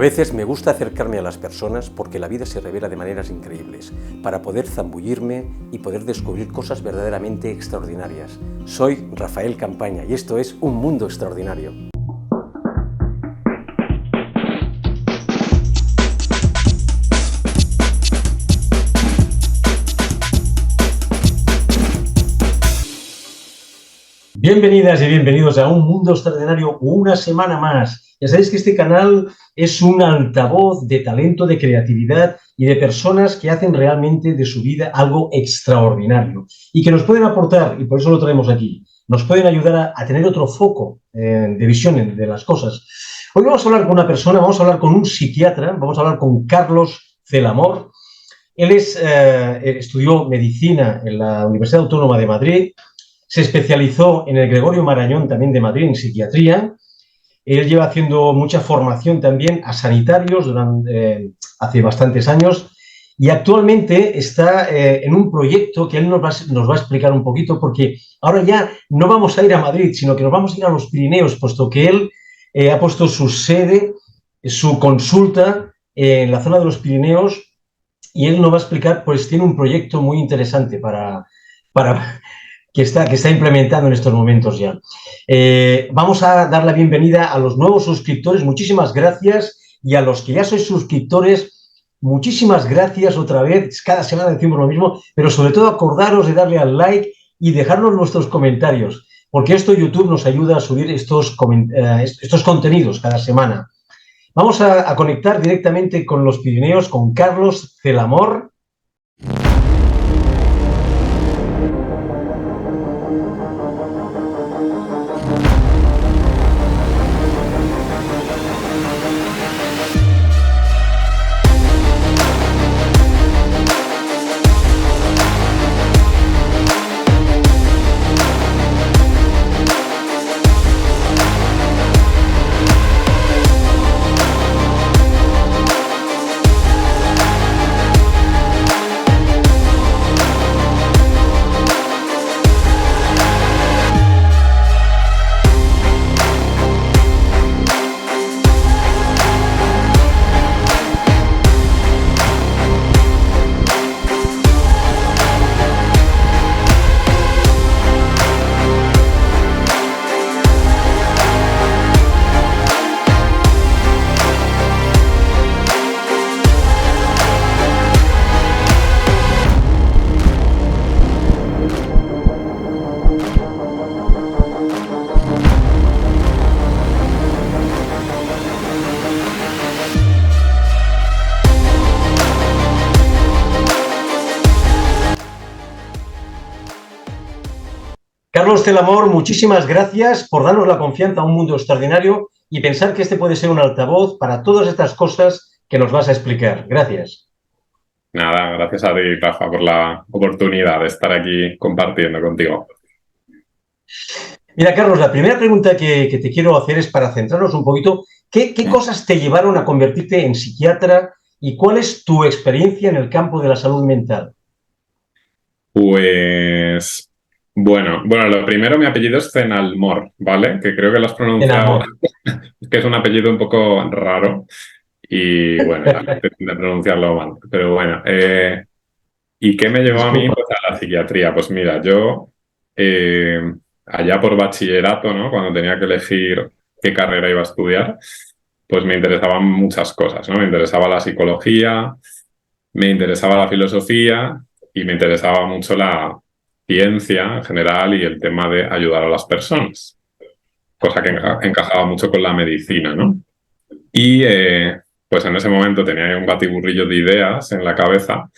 veces me gusta acercarme a las personas porque la vida se revela de maneras increíbles, para poder zambullirme y poder descubrir cosas verdaderamente extraordinarias. Soy Rafael Campaña y esto es Un Mundo Extraordinario. Bienvenidas y bienvenidos a Un Mundo Extraordinario una semana más. Ya sabéis que este canal es un altavoz de talento, de creatividad y de personas que hacen realmente de su vida algo extraordinario y que nos pueden aportar, y por eso lo traemos aquí, nos pueden ayudar a tener otro foco de visión de las cosas. Hoy vamos a hablar con una persona, vamos a hablar con un psiquiatra, vamos a hablar con Carlos Celamor. Él estudió medicina en la Universidad Autónoma de Madrid, se especializó en el Gregorio Marañón, también de Madrid, en psiquiatría. Él lleva haciendo mucha formación también a sanitarios hace bastantes años y actualmente está en un proyecto que él nos va a explicar un poquito, porque ahora ya no vamos a ir a Madrid, sino que nos vamos a ir a los Pirineos, puesto que él ha puesto su sede, su consulta en la zona de los Pirineos, y él nos va a explicar, pues tiene un proyecto muy interesante que está implementando en estos momentos ya. Vamos a dar la bienvenida a los nuevos suscriptores, muchísimas gracias, y a los que ya sois suscriptores, muchísimas gracias otra vez. Cada semana decimos lo mismo, pero sobre todo acordaros de darle al like y dejarnos vuestros comentarios, porque esto YouTube nos ayuda a subir estos contenidos cada semana. Vamos a conectar directamente con los Pirineos, con Carlos Celamor. Carlos Celamor, muchísimas gracias por darnos la confianza a Un Mundo Extraordinario y pensar que este puede ser un altavoz para todas estas cosas que nos vas a explicar. Gracias. Nada, gracias a ti, Rafa, por la oportunidad de estar aquí compartiendo contigo. Mira, Carlos, la primera pregunta que te quiero hacer es para centrarnos un poquito. ¿Qué cosas te llevaron a convertirte en psiquiatra y cuál es tu experiencia en el campo de la salud mental? Pues... Bueno, lo primero, mi apellido es Cenalmor, ¿vale? Que creo que lo has pronunciado, que es un apellido un poco raro y, bueno, la gente tiende a pronunciarlo mal. Pero bueno, ¿y qué me llevó a mí pues, a la psiquiatría? Pues mira, yo allá por bachillerato, ¿no? Cuando tenía que elegir qué carrera iba a estudiar, pues me interesaban muchas cosas, ¿no? Me interesaba la psicología, me interesaba la filosofía y me interesaba mucho la ciencia en general y el tema de ayudar a las personas, cosa que encajaba mucho con la medicina, ¿no? Y pues en ese momento tenía un batiburrillo de ideas en la cabeza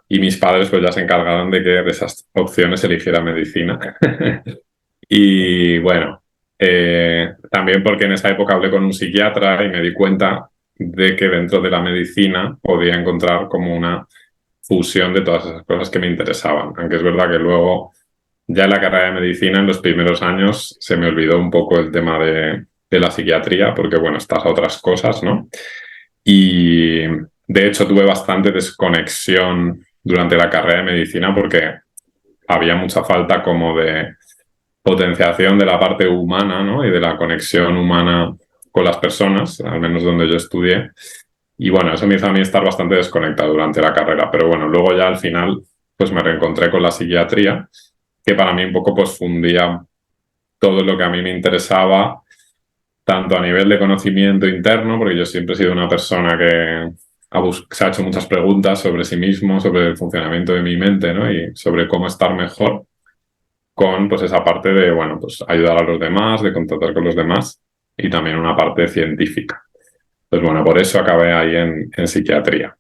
y mis padres pues ya se encargaron de que de esas opciones eligiera medicina. Y bueno, también porque en esa época hablé con un psiquiatra y me di cuenta de que dentro de la medicina podía encontrar como una fusión de todas esas cosas que me interesaban, aunque es verdad que luego ya en la carrera de medicina en los primeros años se me olvidó un poco el tema de la psiquiatría porque bueno, estás a otras cosas, ¿no? Y de hecho tuve bastante desconexión durante la carrera de medicina porque había mucha falta como de potenciación de la parte humana, ¿no? Y de la conexión humana con las personas, al menos donde yo estudié. Y bueno, eso me hizo a mí estar bastante desconectado durante la carrera. Pero bueno, luego ya al final pues me reencontré con la psiquiatría, que para mí un poco pues fundía todo lo que a mí me interesaba, tanto a nivel de conocimiento interno, porque yo siempre he sido una persona que se ha hecho muchas preguntas sobre sí mismo, sobre el funcionamiento de mi mente, ¿no? Y sobre cómo estar mejor, con pues esa parte de, bueno, pues ayudar a los demás, de contactar con los demás, y también una parte científica. Pues bueno, por eso acabé ahí en psiquiatría.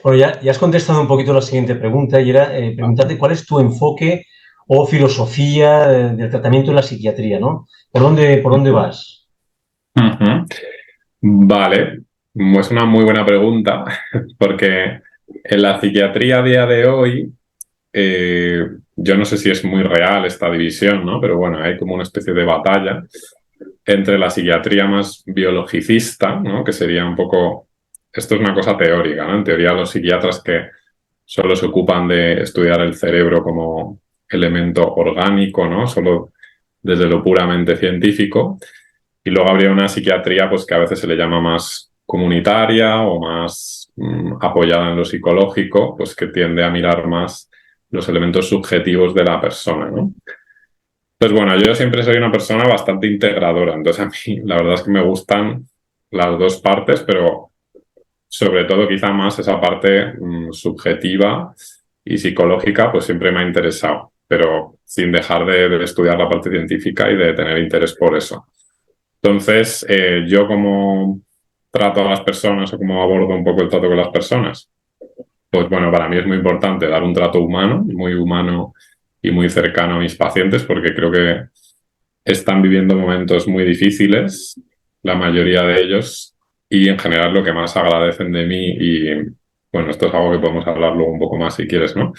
Bueno, ya has contestado un poquito la siguiente pregunta y era preguntarte cuál es tu enfoque o filosofía del tratamiento en la psiquiatría, ¿no? Por dónde vas? Ujú. Vale, es una muy buena pregunta, porque en la psiquiatría a día de hoy, yo no sé si es muy real esta división, ¿no? Pero bueno, hay como una especie de batalla entre la psiquiatría más biologicista, ¿no? Que sería un poco, esto es una cosa teórica, ¿no? En teoría los psiquiatras que solo se ocupan de estudiar el cerebro como elemento orgánico, ¿no? Solo desde lo puramente científico. Y luego habría una psiquiatría pues, que a veces se le llama más comunitaria o más apoyada en lo psicológico, pues que tiende a mirar más los elementos subjetivos de la persona, ¿no? Pues bueno, yo siempre soy una persona bastante integradora, entonces a mí la verdad es que me gustan las dos partes, pero sobre todo quizá más esa parte subjetiva y psicológica, pues siempre me ha interesado, pero sin dejar de estudiar la parte científica y de tener interés por eso. Entonces, yo como trato a las personas o cómo abordo un poco el trato con las personas, pues bueno, para mí es muy importante dar un trato humano y muy cercano a mis pacientes, porque creo que están viviendo momentos muy difíciles, la mayoría de ellos, y en general lo que más agradecen de mí, y bueno, esto es algo que podemos hablar luego un poco más si quieres, ¿no?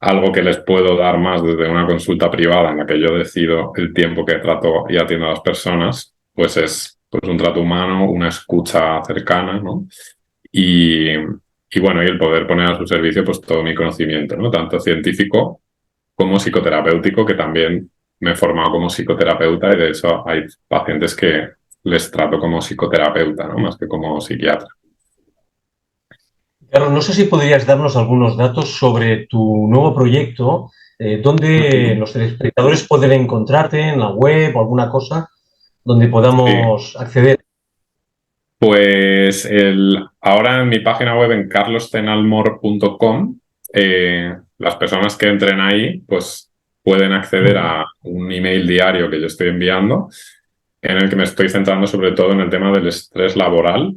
Algo que les puedo dar más desde una consulta privada en la que yo decido el tiempo que trato y atiendo a las personas, pues es pues, un trato humano, una escucha cercana, ¿no? Y, y bueno, y el poder poner a su servicio pues todo mi conocimiento, ¿no? Tanto científico como psicoterapéutico, que también me he formado como psicoterapeuta y de hecho hay pacientes que les trato como psicoterapeuta, ¿no? Más que como psiquiatra. Carlos, no sé si podrías darnos algunos datos sobre tu nuevo proyecto, dónde los telespectadores pueden encontrarte, en la web o alguna cosa donde Sí. podamos acceder. Pues ahora en mi página web en carlostenalmor.com, las personas que entren ahí pues pueden acceder a un email diario que yo estoy enviando en el que me estoy centrando sobre todo en el tema del estrés laboral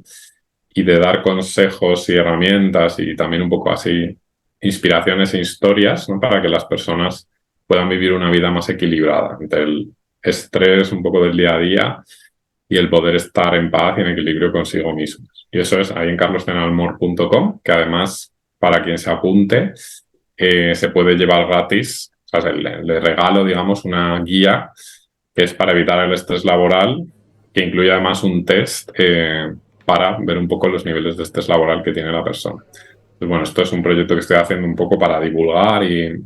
y de dar consejos y herramientas y también un poco así inspiraciones e historias, ¿no? Para que las personas puedan vivir una vida más equilibrada entre el estrés un poco del día a día y el poder estar en paz y en equilibrio consigo mismos. Y eso es ahí en carlostenalmor.com, que además, para quien se apunte, se puede llevar gratis, o sea, le regalo, digamos, una guía que es para evitar el estrés laboral, que incluye además un test para ver un poco los niveles de estrés laboral que tiene la persona. Pues bueno, esto es un proyecto que estoy haciendo un poco para divulgar y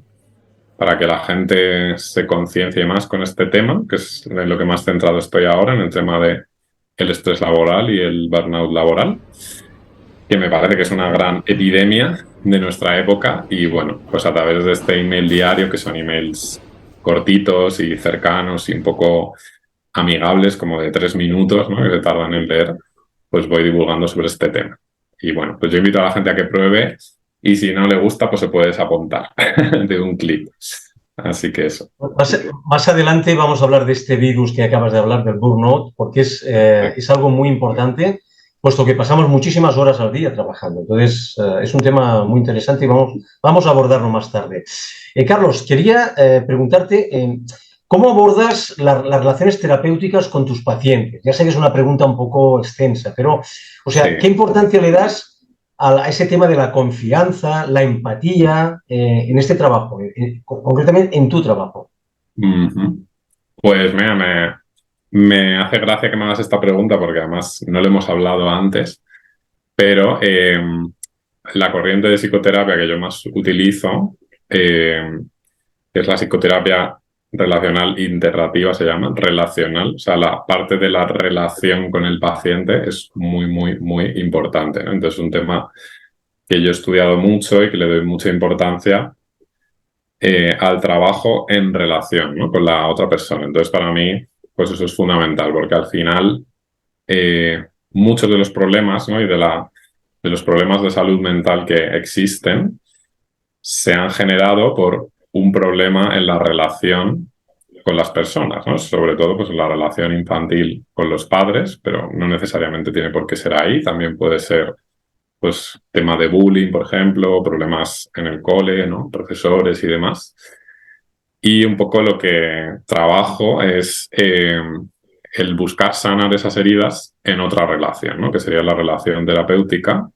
para que la gente se conciencie más con este tema, que es en lo que más centrado estoy ahora, en el tema de el estrés laboral y el burnout laboral, que me parece que es una gran epidemia de nuestra época. Y bueno, pues a través de este email diario, que son emails cortitos y cercanos y un poco amigables, como de 3 minutos, ¿no? Que se tardan en leer, pues voy divulgando sobre este tema. Y bueno, pues yo invito a la gente a que pruebe y si no le gusta, pues se puede desapuntar de un clip. Así que eso. Más adelante vamos a hablar de este virus que acabas de hablar, del burnout, porque es algo muy importante, puesto que pasamos muchísimas horas al día trabajando. Entonces, es un tema muy interesante y vamos a abordarlo más tarde. Carlos, quería preguntarte, ¿cómo abordas las relaciones terapéuticas con tus pacientes? Ya sé que es una pregunta un poco extensa, pero, o sea, ¿qué Sí. importancia le das a ese tema de la confianza, la empatía en este trabajo, concretamente en tu trabajo? Ujú. Pues mira, me hace gracia que me hagas esta pregunta porque además no lo hemos hablado antes, pero la corriente de psicoterapia que yo más utilizo, que es la psicoterapia relacional interactiva se llama, relacional, o sea, la parte de la relación con el paciente es muy, muy, muy importante, ¿no? Entonces, es un tema que yo he estudiado mucho y que le doy mucha importancia al trabajo en relación, ¿no?, con la otra persona. Entonces, para mí, pues eso es fundamental, porque al final muchos de los problemas, ¿no?, y de los problemas de salud mental que existen se han generado por un problema en la relación con las personas, ¿no? Sobre todo pues en la relación infantil con los padres, pero no necesariamente tiene por qué ser ahí, también puede ser pues tema de bullying, por ejemplo, problemas en el cole, ¿no?, profesores y demás. Y un poco lo que trabajo es el buscar sanar esas heridas en otra relación, ¿no?, que sería la relación terapéutica,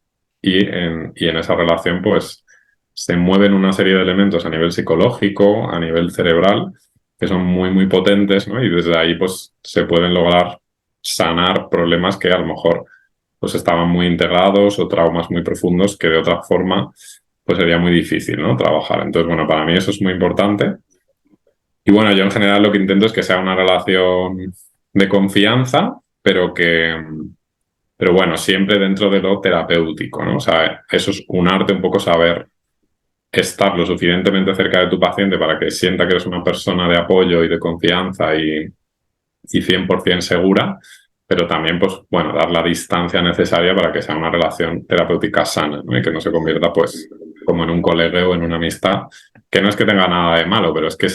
y en esa relación pues se mueven una serie de elementos a nivel psicológico, a nivel cerebral, que son muy, muy potentes, ¿no? Y desde ahí pues se pueden lograr sanar problemas que a lo mejor pues estaban muy integrados o traumas muy profundos que de otra forma pues sería muy difícil, ¿no?, trabajar. Entonces, bueno, para mí eso es muy importante. Y bueno, yo en general lo que intento es que sea una relación de confianza, pero bueno, siempre dentro de lo terapéutico, ¿no? O sea, eso es un arte, un poco saber estar lo suficientemente cerca de tu paciente para que sienta que eres una persona de apoyo y de confianza y 100% segura, pero también, pues, bueno, dar la distancia necesaria para que sea una relación terapéutica sana, ¿no?, y que no se convierta, pues, como en un colegueo o en una amistad, que no es que tenga nada de malo, pero es que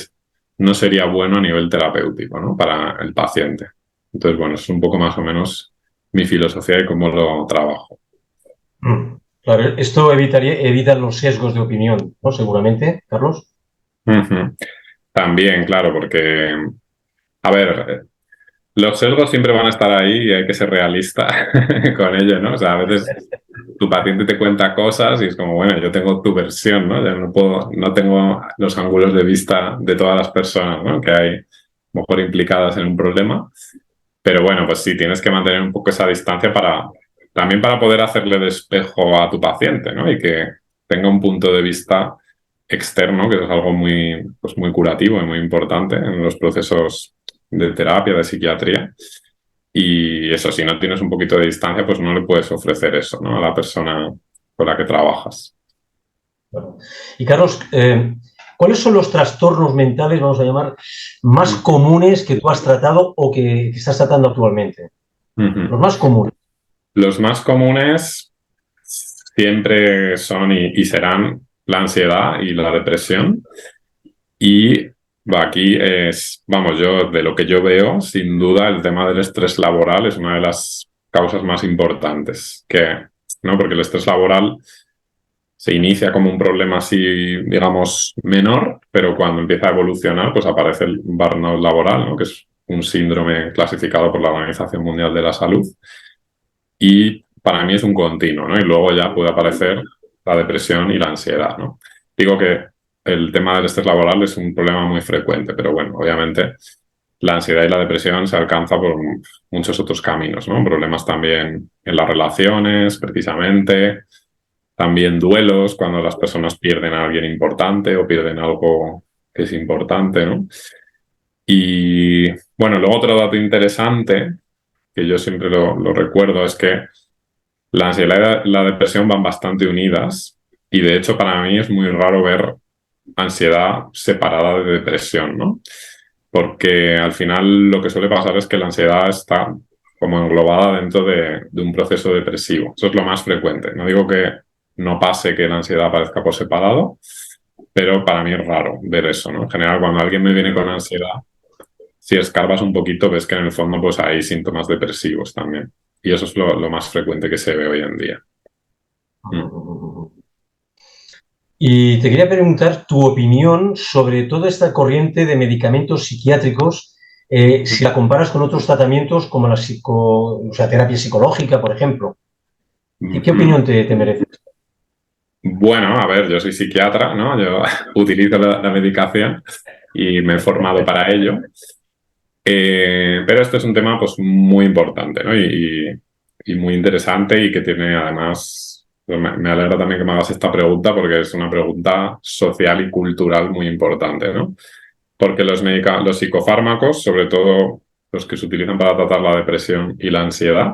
no sería bueno a nivel terapéutico, ¿no?, para el paciente. Entonces, bueno, es un poco más o menos mi filosofía y cómo lo trabajo. Claro, esto evita los sesgos de opinión, ¿no? Seguramente, Carlos. También, claro, porque, a ver, los sesgos siempre van a estar ahí y hay que ser realista con ello, ¿no? O sea, a veces tu paciente te cuenta cosas y es como, bueno, yo tengo tu versión, ¿no? Ya no tengo los ángulos de vista de todas las personas, ¿no?, que hay, a lo mejor, implicadas en un problema. Pero bueno, pues sí, tienes que mantener un poco esa distancia también para poder hacerle de espejo a tu paciente, ¿no?, y que tenga un punto de vista externo, que es algo muy, pues muy curativo y muy importante en los procesos de terapia, de psiquiatría. Y eso, si no tienes un poquito de distancia, pues no le puedes ofrecer eso, ¿no?, a la persona con la que trabajas. Bueno. Y Carlos, ¿cuáles son los trastornos mentales, vamos a llamar, más comunes que tú has tratado o que estás tratando actualmente? Los más comunes. Los más comunes siempre son y serán la ansiedad y la depresión. Y aquí vamos, yo de lo que yo veo, sin duda, el tema del estrés laboral es una de las causas más importantes, ¿no?, porque el estrés laboral se inicia como un problema así, digamos, menor, pero cuando empieza a evolucionar, pues aparece el burnout laboral, ¿no?, que es un síndrome clasificado por la Organización Mundial de la Salud. Y para mí es un continuo, ¿no? Y luego ya puede aparecer la depresión y la ansiedad, ¿no? Digo que el tema del estrés laboral es un problema muy frecuente, pero bueno, obviamente la ansiedad y la depresión se alcanza por muchos otros caminos, ¿no? Problemas también en las relaciones, precisamente, también duelos, cuando las personas pierden a alguien importante o pierden algo que es importante, ¿no? Y bueno, luego otro dato interesante, que yo siempre lo recuerdo, es que la ansiedad y la depresión van bastante unidas, y de hecho para mí es muy raro ver ansiedad separada de depresión, ¿no? Porque al final lo que suele pasar es que la ansiedad está como englobada dentro de un proceso depresivo. Eso es lo más frecuente. No digo que no pase que la ansiedad aparezca por separado, pero para mí es raro ver eso, ¿no? En general, cuando alguien me viene con ansiedad, si escarbas un poquito, ves que en el fondo pues hay síntomas depresivos también. Y eso es lo más frecuente que se ve hoy en día. Y te quería preguntar tu opinión sobre toda esta corriente de medicamentos psiquiátricos, si la comparas con otros tratamientos como la terapia psicológica, por ejemplo. ¿Qué opinión te merece? Bueno, a ver, yo soy psiquiatra, ¿no? Yo utilizo la medicación y me he formado para ello. Pero este es un tema pues muy importante, ¿no? Y muy interesante, y que tiene además, me alegra también que me hagas esta pregunta, porque es una pregunta social y cultural muy importante, ¿no? porque los psicofármacos, sobre todo los que se utilizan para tratar la depresión y la ansiedad,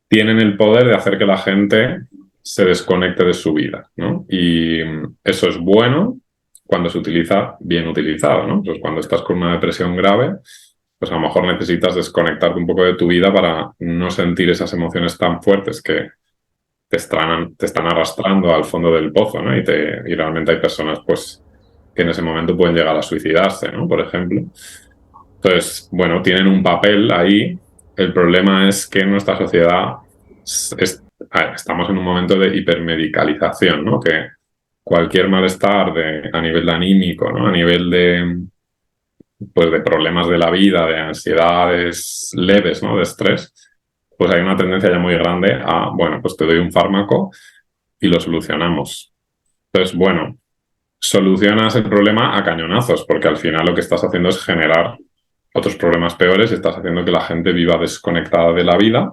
tienen el poder de hacer que la gente se desconecte de su vida, ¿no? Y eso es bueno cuando se utiliza bien utilizado, ¿no? Pues cuando estás con una depresión grave, pues a lo mejor necesitas desconectarte un poco de tu vida para no sentir esas emociones tan fuertes que te están arrastrando al fondo del pozo, ¿no? Y realmente hay personas, pues, que en ese momento pueden llegar a suicidarse, ¿no? Por ejemplo. Entonces, bueno, tienen un papel ahí. El problema es que en nuestra sociedad estamos en un momento de hipermedicalización, ¿no? Que cualquier malestar a nivel anímico, ¿no? A nivel pues de problemas de la vida, de ansiedades leves, ¿no? De estrés, pues hay una tendencia ya muy grande a, bueno, pues te doy un fármaco y lo solucionamos. Entonces, bueno, solucionas el problema a cañonazos, porque al final lo que estás haciendo es generar otros problemas peores y estás haciendo que la gente viva desconectada de la vida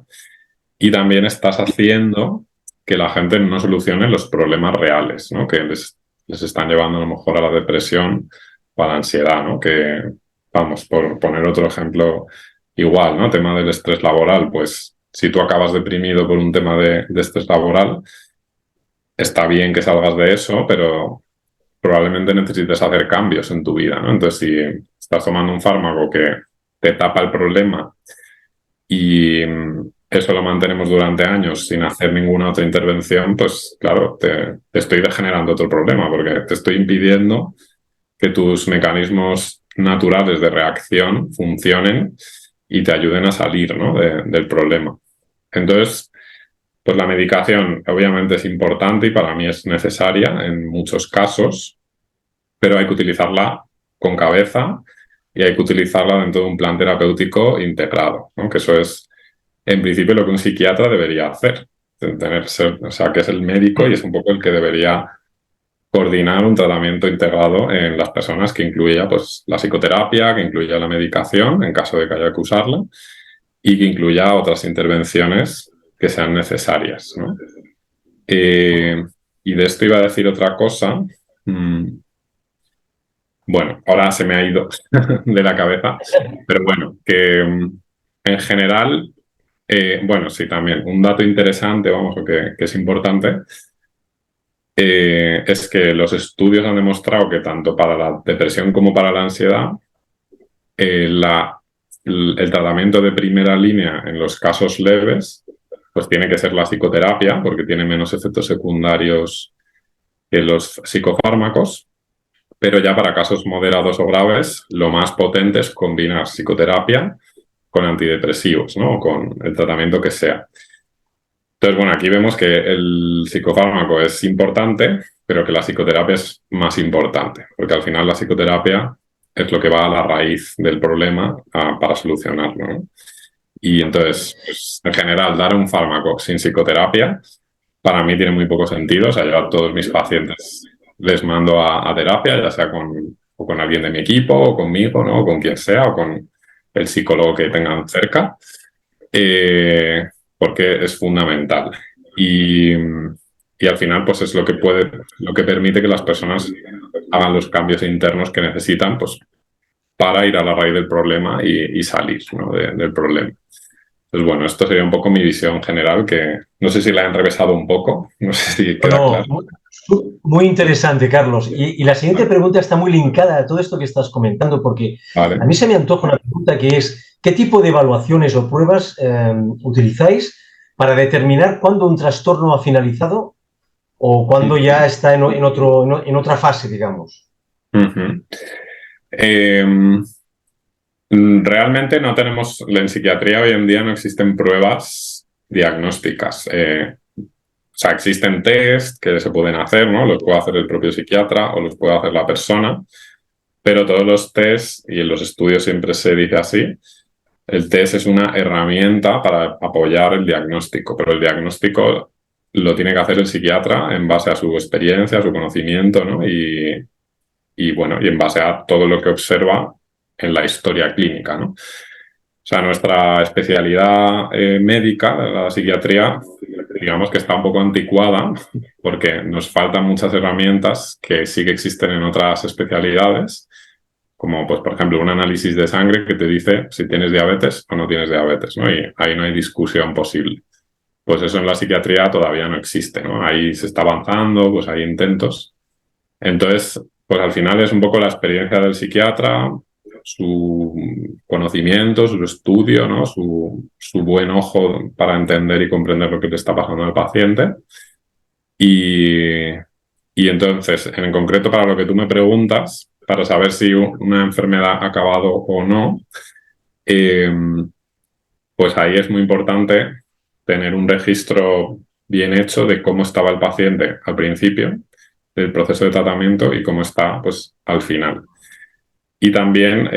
y también estás haciendo que la gente no solucione los problemas reales, ¿no? Que les están llevando a lo mejor a la depresión o a la ansiedad, ¿no? Que, vamos, por poner otro ejemplo igual, ¿no? Tema del estrés laboral, pues si tú acabas deprimido por un tema de estrés laboral, está bien que salgas de eso, pero probablemente necesites hacer cambios en tu vida, ¿no? Entonces, si estás tomando un fármaco que te tapa el problema y eso lo mantenemos durante años sin hacer ninguna otra intervención, pues claro, te estoy degenerando otro problema porque te estoy impidiendo que tus mecanismos naturales de reacción funcionen y te ayuden a salir, ¿no? del problema. Entonces, pues la medicación obviamente es importante y para mí es necesaria en muchos casos, pero hay que utilizarla con cabeza y hay que utilizarla dentro de un plan terapéutico integrado, ¿no? Que eso es, en principio, lo que un psiquiatra debería hacer. O sea, que es el médico y es un poco el que debería coordinar un tratamiento integrado en las personas que incluya pues, la psicoterapia, que incluya la medicación en caso de que haya que usarla y que incluya otras intervenciones que sean necesarias, ¿no? Y de esto iba a decir otra cosa. Bueno, ahora se me ha ido de la cabeza, pero bueno, que en general, bueno, sí, también un dato interesante, vamos, que es importante, es que los estudios han demostrado que tanto para la depresión como para la ansiedad, el tratamiento de primera línea en los casos leves, pues tiene que ser la psicoterapia, porque tiene menos efectos secundarios que los psicofármacos, pero ya para casos moderados o graves, lo más potente es combinar psicoterapia con antidepresivos, ¿no? Con el tratamiento que sea. Entonces, bueno, aquí vemos que el psicofármaco es importante, pero que la psicoterapia es más importante, porque al final la psicoterapia es lo que va a la raíz del problema para solucionarlo, ¿no? Y entonces, pues, en general, dar un fármaco sin psicoterapia para mí tiene muy poco sentido. O sea, yo a todos mis pacientes les mando a terapia, ya sea con alguien de mi equipo, o conmigo, ¿no? O con quien sea, o con el psicólogo que tengan cerca, porque es fundamental. Y al final, pues es lo que permite que las personas hagan los cambios internos que necesitan, pues, para ir a la raíz del problema y salir, ¿no? del problema. Pues bueno, esto sería un poco mi visión general, que no sé si la he enrevesado un poco, no sé si queda claro. Muy interesante, Carlos. Y la siguiente pregunta está muy linkada a todo esto que estás comentando, porque a mí se me antoja una pregunta que es, ¿qué tipo de evaluaciones o pruebas utilizáis para determinar cuándo un trastorno ha finalizado o cuándo ya está en otra fase, digamos? Realmente no tenemos, en psiquiatría hoy en día no existen pruebas diagnósticas. O sea, existen test que se pueden hacer, ¿no? Los puede hacer el propio psiquiatra o los puede hacer la persona, pero todos los test, y en los estudios siempre se dice así, el test es una herramienta para apoyar el diagnóstico, pero el diagnóstico lo tiene que hacer el psiquiatra en base a su experiencia, a su conocimiento, ¿no? Y bueno, y en base a todo lo que observa en la historia clínica, ¿no? O sea, nuestra especialidad médica, la psiquiatría, digamos que está un poco anticuada porque nos faltan muchas herramientas que sí que existen en otras especialidades, como pues por ejemplo un análisis de sangre que te dice si tienes diabetes o no tienes diabetes, ¿no? Y ahí no hay discusión posible. Pues eso en la psiquiatría todavía no existe, ¿no? Ahí se está avanzando, pues hay intentos. Entonces, pues al final es un poco la experiencia del psiquiatra, su conocimiento, su estudio, ¿no? Su buen ojo para entender y comprender lo que le está pasando al paciente. Y entonces, en concreto, para lo que tú me preguntas, para saber si una enfermedad ha acabado o no, pues ahí es muy importante tener un registro bien hecho de cómo estaba el paciente al principio del proceso de tratamiento y cómo está pues, al final. Y también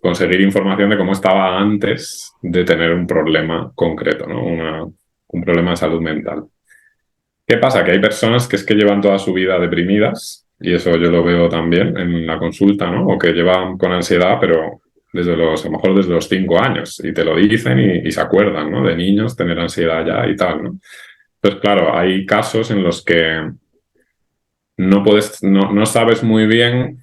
conseguir información de cómo estaba antes de tener un problema concreto, ¿no? Un problema de salud mental. ¿Qué pasa? Que hay personas que es que llevan toda su vida deprimidas, y eso yo lo veo también en la consulta, ¿no? O que llevan con ansiedad, pero a lo mejor desde los 5 años, y te lo dicen y se acuerdan, ¿no? De niños tener ansiedad ya y tal, ¿no? Entonces, claro, hay casos en los que no sabes muy bien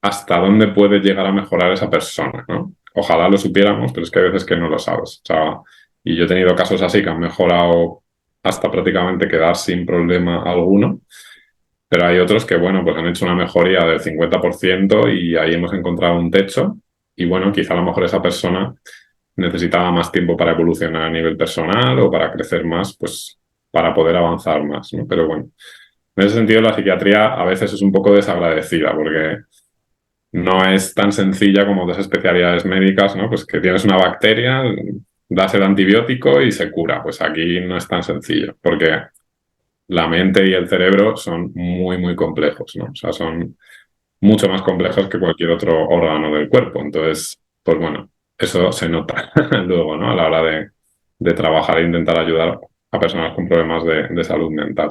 hasta dónde puede llegar a mejorar esa persona, ¿no? Ojalá lo supiéramos, pero es que hay veces que no lo sabes. O sea, y yo he tenido casos así que han mejorado hasta prácticamente quedar sin problema alguno, pero hay otros que, bueno, pues han hecho una mejoría del 50% y ahí hemos encontrado un techo y, bueno, quizá a lo mejor esa persona necesitaba más tiempo para evolucionar a nivel personal o para crecer más, pues para poder avanzar más, ¿no? Pero bueno, en ese sentido la psiquiatría a veces es un poco desagradecida porque no es tan sencilla como otras especialidades médicas, ¿no? Pues que tienes una bacteria, das el antibiótico y se cura. Pues aquí no es tan sencillo, porque la mente y el cerebro son muy, muy complejos, ¿no? O sea, son mucho más complejos que cualquier otro órgano del cuerpo. Entonces, pues bueno, eso se nota luego, ¿no? A la hora de trabajar e intentar ayudar a personas con problemas de salud mental.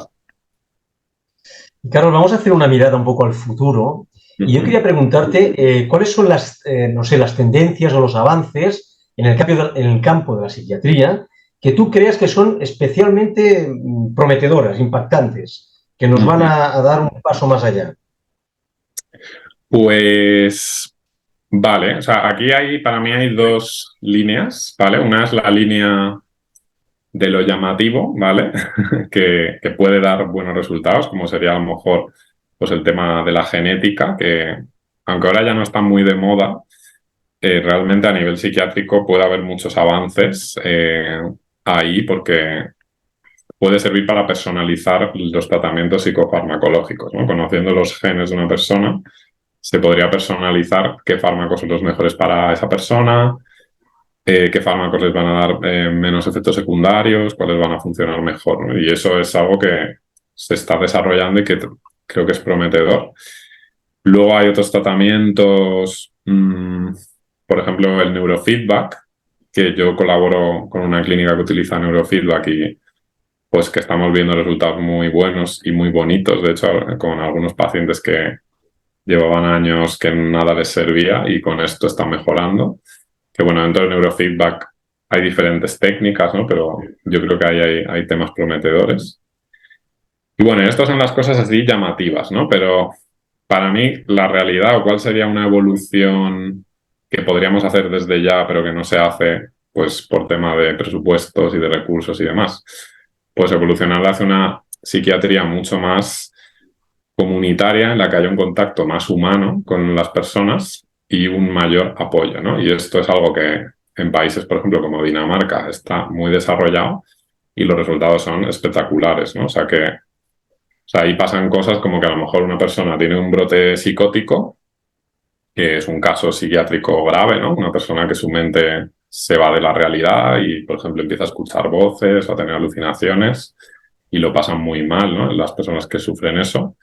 Carlos, vamos a hacer una mirada un poco al futuro. Y yo quería preguntarte cuáles son no sé, las tendencias o los avances en el campo de la psiquiatría que tú creas que son especialmente prometedoras, impactantes, que nos van a dar un paso más allá. Pues vale, o sea, aquí para mí hay dos líneas, ¿vale? Una es la línea de lo llamativo, ¿vale? que puede dar buenos resultados, como sería a lo mejor pues el tema de la genética, que aunque ahora ya no está muy de moda, realmente a nivel psiquiátrico puede haber muchos avances ahí porque puede servir para personalizar los tratamientos psicofarmacológicos, ¿no? Conociendo los genes de una persona, se podría personalizar qué fármacos son los mejores para esa persona, qué fármacos les van a dar menos efectos secundarios, cuáles van a funcionar mejor, ¿no? Y eso es algo que se está desarrollando y que creo que es prometedor. Luego hay otros tratamientos, por ejemplo, el neurofeedback, que yo colaboro con una clínica que utiliza neurofeedback y pues que estamos viendo resultados muy buenos y muy bonitos, de hecho, con algunos pacientes que llevaban años que nada les servía y con esto están mejorando. Que bueno, dentro del neurofeedback hay diferentes técnicas, ¿no? Pero yo creo que ahí hay temas prometedores. Y bueno, estas son las cosas así llamativas, ¿no? Pero para mí la realidad o cuál sería una evolución que podríamos hacer desde ya, pero que no se hace, pues por tema de presupuestos y de recursos y demás, pues evolucionar hacia una psiquiatría mucho más comunitaria en la que haya un contacto más humano con las personas y un mayor apoyo, ¿no? Y esto es algo que en países, por ejemplo, como Dinamarca, está muy desarrollado y los resultados son espectaculares, ¿no? O sea, ahí pasan cosas como que a lo mejor una persona tiene un brote psicótico, que es un caso psiquiátrico grave, ¿no? Una persona que su mente se va de la realidad y, por ejemplo, empieza a escuchar voces o a tener alucinaciones y lo pasan muy mal, ¿no? Las personas que sufren eso.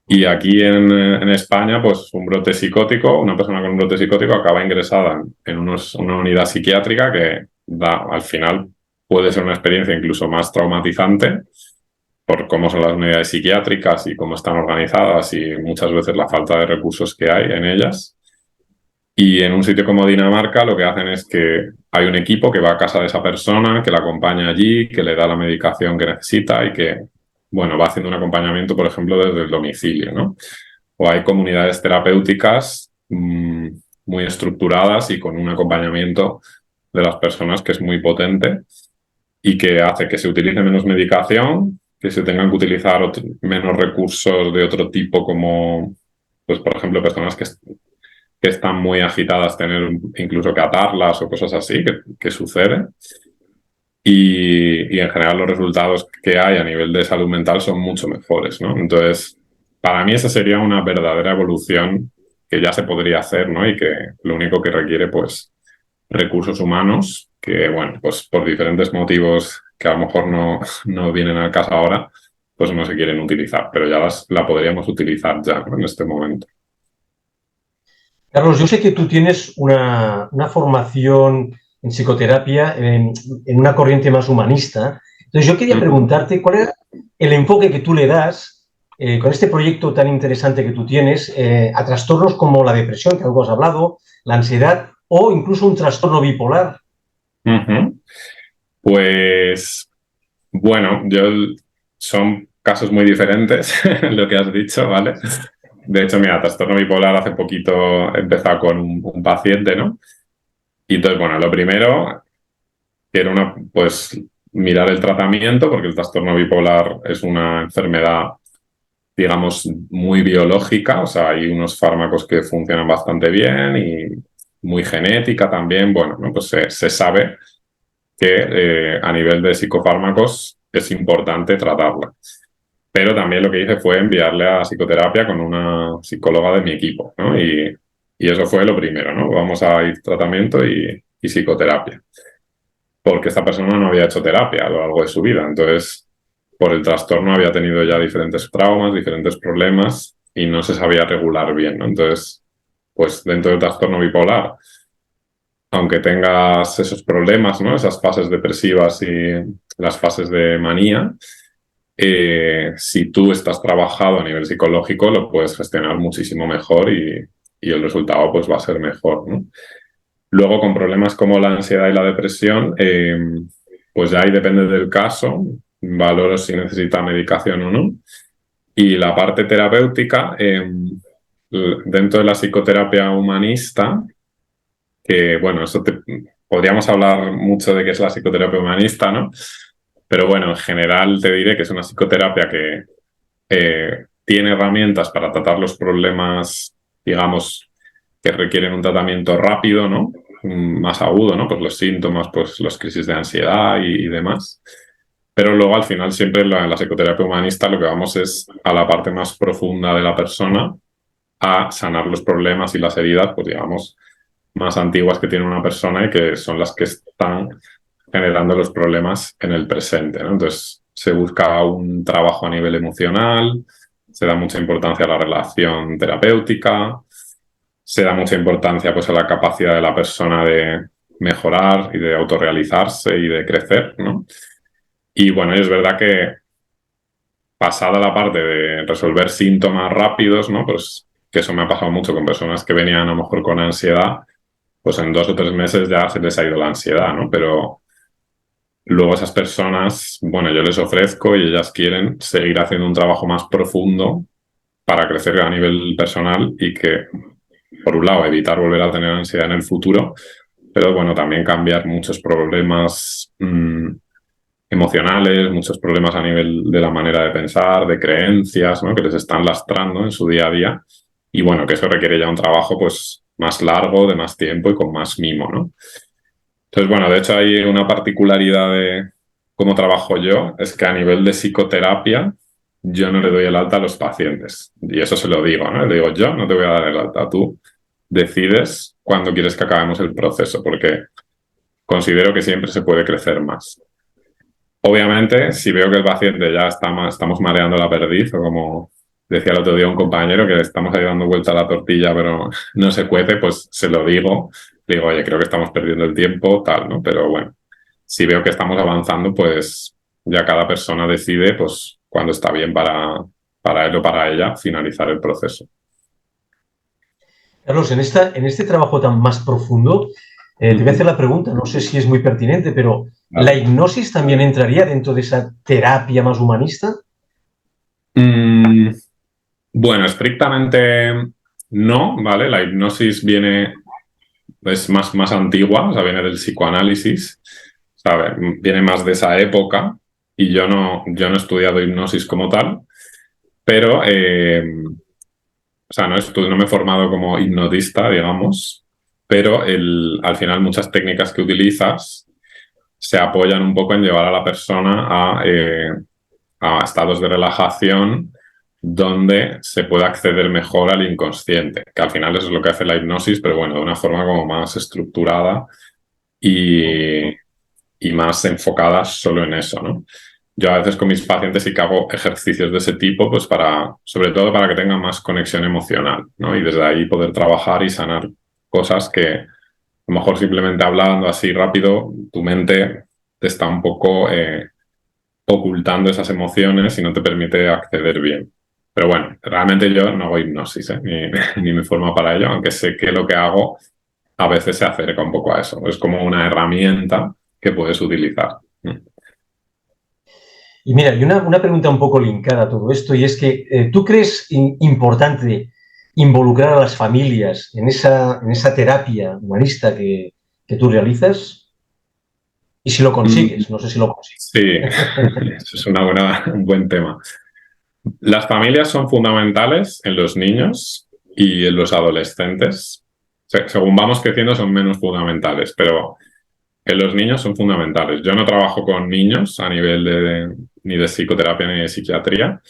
Y aquí en España, pues un brote psicótico, una persona con un brote psicótico acaba ingresada en una unidad psiquiátrica que al final puede ser una experiencia incluso más traumatizante por cómo son las unidades psiquiátricas y cómo están organizadas y muchas veces la falta de recursos que hay en ellas. Y en un sitio como Dinamarca lo que hacen es que hay un equipo que va a casa de esa persona, que la acompaña allí, que le da la medicación que necesita y que, bueno, va haciendo un acompañamiento, por ejemplo, desde el domicilio, ¿no? o hay comunidades terapéuticas muy estructuradas y con un acompañamiento de las personas que es muy potente y que hace que se utilice menos medicación, que se tengan que utilizar menos recursos de otro tipo como, pues por ejemplo, personas que están muy agitadas, tener incluso que atarlas o cosas así, que sucede. Y en general los resultados que hay a nivel de salud mental son mucho mejores, ¿no? Entonces, para mí esa sería una verdadera evolución que ya se podría hacer, ¿no? Y que lo único que requiere, pues, recursos humanos que, bueno, pues por diferentes motivos que a lo mejor no vienen al caso ahora, pues no se quieren utilizar, pero ya la podríamos utilizar ya, ¿no? En este momento. Carlos, yo sé que tú tienes una formación en psicoterapia en una corriente más humanista. Entonces, yo quería preguntarte cuál era el enfoque que tú le das con este proyecto tan interesante que tú tienes a trastornos como la depresión, que algo has hablado, la ansiedad o incluso un trastorno bipolar. Pues, bueno, son casos muy diferentes, lo que has dicho, ¿vale? De hecho, mira, trastorno bipolar hace poquito he empezado con un paciente, ¿no? Y entonces, bueno, lo primero era pues mirar el tratamiento, porque el trastorno bipolar es una enfermedad, digamos, muy biológica, o sea, hay unos fármacos que funcionan bastante bien y muy genética también, bueno, ¿no? Pues se sabe que a nivel de psicofármacos es importante tratarla. Pero también lo que hice fue enviarle a psicoterapia con una psicóloga de mi equipo, ¿no? Y eso fue lo primero, ¿no? Vamos a ir tratamiento y psicoterapia. Porque esta persona no había hecho terapia a lo largo de su vida. Entonces, por el trastorno había tenido ya diferentes traumas, diferentes problemas y no se sabía regular bien, ¿no? Entonces, pues dentro del trastorno bipolar, aunque tengas esos problemas, ¿no? Esas fases depresivas y las fases de manía, si tú estás trabajado a nivel psicológico, lo puedes gestionar muchísimo mejor y el resultado pues va a ser mejor, ¿no? Luego, con problemas como la ansiedad y la depresión, pues ya ahí depende del caso, valoro si necesita medicación o no. Y la parte terapéutica, dentro de la psicoterapia humanista, que bueno, podríamos hablar mucho de qué es la psicoterapia humanista, ¿no? Pero bueno, en general te diré que es una psicoterapia que tiene herramientas para tratar los problemas, digamos, que requieren un tratamiento rápido, ¿no? Más agudo, ¿no? Pues los síntomas, pues las crisis de ansiedad y demás. Pero luego al final siempre en la psicoterapia humanista lo que vamos es a la parte más profunda de la persona, a sanar los problemas y las heridas, pues digamos, más antiguas que tiene una persona y que son las que están generando los problemas en el presente, ¿no? Entonces se busca un trabajo a nivel emocional, se da mucha importancia a la relación terapéutica, se da mucha importancia pues a la capacidad de la persona de mejorar y de autorrealizarse y de crecer, ¿no? Y bueno, es verdad que pasada la parte de resolver síntomas rápidos, ¿no? Pues que eso me ha pasado mucho con personas que venían a lo mejor con ansiedad, pues en 2 o 3 meses ya se les ha ido la ansiedad, ¿no? Pero luego esas personas, bueno, yo les ofrezco y ellas quieren seguir haciendo un trabajo más profundo para crecer a nivel personal y que, por un lado, evitar volver a tener ansiedad en el futuro, pero bueno, también cambiar muchos problemas emocionales, muchos problemas a nivel de la manera de pensar, de creencias, ¿no? Que les están lastrando en su día a día. Y bueno, que eso requiere ya un trabajo pues más largo, de más tiempo y con más mimo, ¿no? Entonces, bueno, de hecho hay una particularidad de cómo trabajo yo, es que a nivel de psicoterapia yo no le doy el alta a los pacientes. Y eso se lo digo, ¿no? Le digo, yo no te voy a dar el alta, tú decides cuándo quieres que acabemos el proceso, porque considero que siempre se puede crecer más. Obviamente, si veo que el paciente ya estamos mareando la perdiz, o como decía el otro día un compañero, que estamos ahí dando vuelta a la tortilla, pero no se cuece, pues se lo digo. Digo, oye, creo que estamos perdiendo el tiempo, tal, ¿no? Pero bueno, si veo que estamos avanzando, pues ya cada persona decide, pues, cuándo está bien para él o para ella finalizar el proceso. Carlos, en este trabajo tan más profundo, te voy a hacer la pregunta, no sé si es muy pertinente, pero ¿la hipnosis también entraría dentro de esa terapia más humanista? Bueno, estrictamente no, ¿vale? La hipnosis es más antigua, o sea, viene del psicoanálisis, ¿sabe? Viene más de esa época y yo no he estudiado hipnosis como tal, pero, o sea, no me he formado como hipnotista, digamos, pero al final muchas técnicas que utilizas se apoyan un poco en llevar a la persona a estados de relajación donde se puede acceder mejor al inconsciente, que al final eso es lo que hace la hipnosis, pero bueno, de una forma como más estructurada y, y más enfocada solo en eso, ¿no? Yo a veces con mis pacientes sí que hago ejercicios de ese tipo, pues sobre todo para que tengan más conexión emocional, ¿no? Y desde ahí poder trabajar y sanar cosas que a lo mejor simplemente hablando así rápido, tu mente te está un poco ocultando esas emociones y no te permite acceder bien. Pero bueno, realmente yo no hago hipnosis, ni me formo para ello, aunque sé que lo que hago a veces se acerca un poco a eso. Es como una herramienta que puedes utilizar. Y mira, y una pregunta un poco linkada a todo esto, y es que ¿tú crees importante involucrar a las familias en esa terapia humanista que tú realizas? Y si lo Mm, consigues, no sé si lo consigues. Sí, eso es un buen tema. Las familias son fundamentales en los niños y en los adolescentes. Según vamos creciendo son menos fundamentales, pero en los niños son fundamentales. Yo no trabajo con niños a nivel ni de psicoterapia ni de psiquiatría.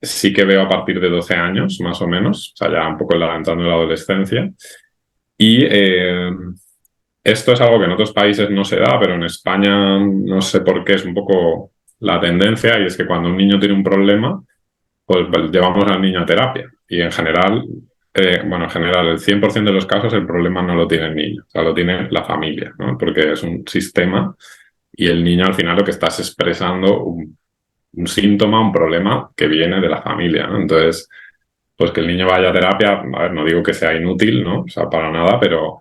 Sí que veo a partir de 12 años, más o menos, o sea, ya un poco entrando en la adolescencia. Y esto es algo que en otros países no se da, pero en España no sé por qué es un poco la tendencia, y es que cuando un niño tiene un problema, pues llevamos al niño a terapia. Y en general, en general, el 100% de los casos el problema no lo tiene el niño, o sea, lo tiene la familia, ¿no? Porque es un sistema y el niño al final lo que está es expresando un síntoma, un problema que viene de la familia, ¿no? Entonces, pues que el niño vaya a terapia, a ver, no digo que sea inútil, ¿no? O sea, para nada, pero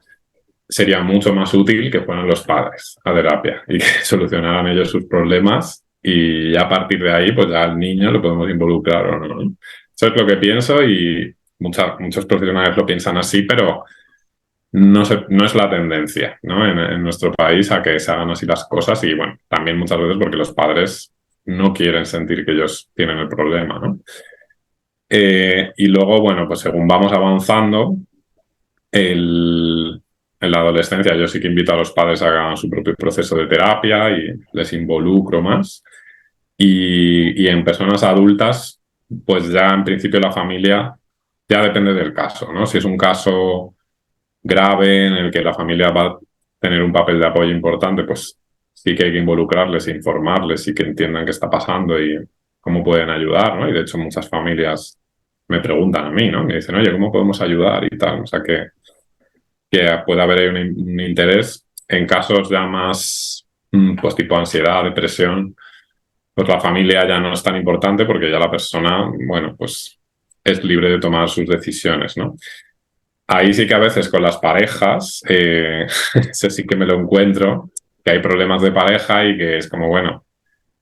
sería mucho más útil que fueran los padres a terapia y que solucionaran ellos sus problemas y ya a partir de ahí, pues ya al niño lo podemos involucrar o no, ¿no? Eso es lo que pienso y muchos profesionales lo piensan así, pero no es la tendencia, ¿no? En nuestro país a que se hagan así las cosas y bueno, también muchas veces porque los padres no quieren sentir que ellos tienen el problema, ¿no? Y luego, bueno, pues según vamos avanzando, en la adolescencia yo sí que invito a los padres a que hagan su propio proceso de terapia y les involucro más. Y en personas adultas, pues ya en principio la familia ya depende del caso, ¿no? Si es un caso grave en el que la familia va a tener un papel de apoyo importante, pues sí que hay que involucrarles e informarles y que entiendan qué está pasando y cómo pueden ayudar, ¿no? Y de hecho muchas familias me preguntan a mí, ¿no? Me dicen, oye, ¿cómo podemos ayudar? Y tal. O sea que puede haber ahí un interés en casos ya más, pues tipo ansiedad, depresión, pues la familia ya no es tan importante porque ya la persona, bueno, pues es libre de tomar sus decisiones, ¿no? Ahí sí que a veces con las parejas, eso sí que me lo encuentro, que hay problemas de pareja y que es como, bueno,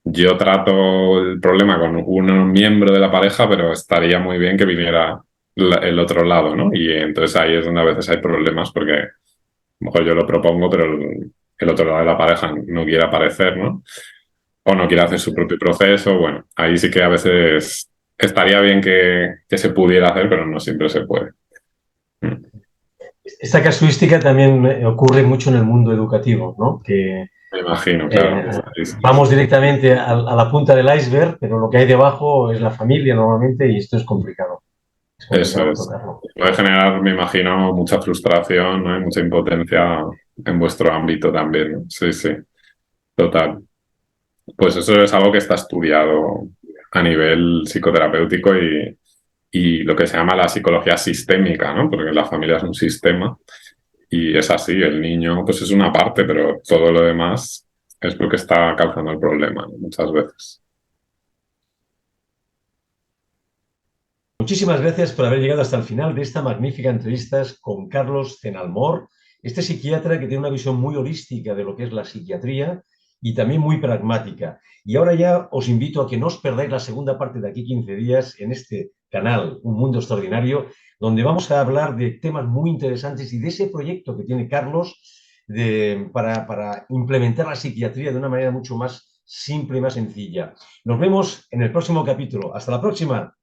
yo trato el problema con un miembro de la pareja, pero estaría muy bien que viniera el otro lado, ¿no? Y entonces ahí es donde a veces hay problemas porque a lo mejor yo lo propongo, pero el otro lado de la pareja no quiere aparecer, ¿no? O no quiere hacer su propio proceso. Bueno, ahí sí que a veces estaría bien que se pudiera hacer, pero no siempre se puede. Mm. Esta casuística también ocurre mucho en el mundo educativo, ¿no? Que Me imagino, claro. eh, vamos directamente a la punta del iceberg, pero lo que hay debajo es la familia normalmente y esto es complicado. Es Eso complicado es. tocarlo. Puede generar, me imagino, mucha frustración, ¿no? Y mucha impotencia en vuestro ámbito también, ¿no? Sí, sí, total. Pues eso es algo que está estudiado a nivel psicoterapéutico y lo que se llama la psicología sistémica, ¿no? Porque la familia es un sistema y es así, el niño pues es una parte, pero todo lo demás es lo que está causando el problema, ¿no? Muchas veces. Muchísimas gracias por haber llegado hasta el final de esta magnífica entrevista con Carlos Zenalmor, este psiquiatra que tiene una visión muy holística de lo que es la psiquiatría y también muy pragmática. Y ahora ya os invito a que no os perdáis la segunda parte de aquí 15 días en este canal, Un Mundo Extraordinario, donde vamos a hablar de temas muy interesantes y de ese proyecto que tiene Carlos para implementar la psiquiatría de una manera mucho más simple y más sencilla. Nos vemos en el próximo capítulo. Hasta la próxima.